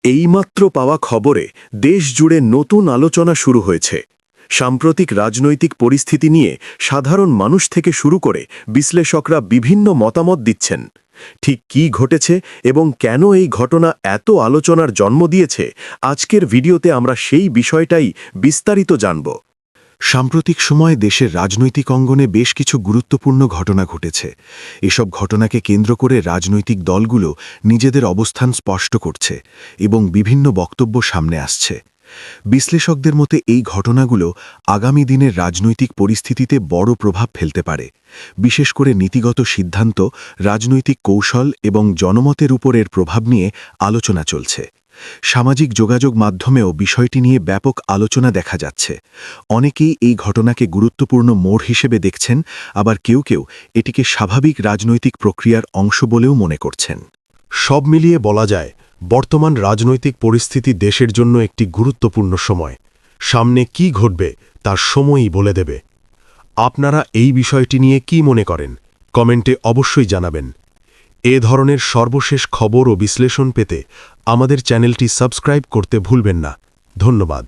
এইমাত্র পাওয়া খবরে দেশ জুড়ে নতুন আলোচনা শুরু হয়েছে। সাম্প্রতিক রাজনৈতিক পরিস্থিতি নিয়ে সাধারণ মানুষ থেকে শুরু করে বিশ্লেষকরা বিভিন্ন মতামত দিচ্ছেন। ঠিক কী ঘটেছে এবং কেন এই ঘটনা এত আলোচনার জন্ম দিয়েছে, আজকের ভিডিওতে আমরা সেই বিষয়টাই বিস্তারিত জানব। সাম্প্রতিক সময়ে দেশের রাজনৈতিক অঙ্গনে বেশ কিছু গুরুত্বপূর্ণ ঘটনা ঘটেছে। এসব ঘটনাকে কেন্দ্র করে রাজনৈতিক দলগুলো নিজেদের অবস্থান স্পষ্ট করছে এবং বিভিন্ন বক্তব্য সামনে আসছে। বিশ্লেষকদের মতে এই ঘটনাগুলো আগামী দিনের রাজনৈতিক পরিস্থিতিতে বড় প্রভাব ফেলতে পারে। বিশেষ করে নীতিগত সিদ্ধান্ত, রাজনৈতিক কৌশল এবং জনমতের উপর এর প্রভাব নিয়ে আলোচনা চলছে। সামাজিক যোগাযোগ মাধ্যমেও বিষয়টি নিয়ে ব্যাপক আলোচনা দেখা যাচ্ছে। অনেকেই এই ঘটনাকে গুরুত্বপূর্ণ মোড় হিসেবে দেখছেন, আবার কেউ কেউ এটিকে স্বাভাবিক রাজনৈতিক প্রক্রিয়ার অংশ বলেও মনে করছেন। সব মিলিয়ে বলা যায়, বর্তমান রাজনৈতিক পরিস্থিতি দেশের জন্য একটি গুরুত্বপূর্ণ সময়। সামনে কি ঘটবে তার সময়ই বলে দেবে। আপনারা এই বিষয়টি নিয়ে কি মনে করেন, কমেন্টে অবশ্যই জানাবেন। এ ধরনের সর্বশেষ খবর ও বিশ্লেষণ পেতে আমাদের চ্যানেলটি সাবস্ক্রাইব করতে ভুলবেন না। ধন্যবাদ।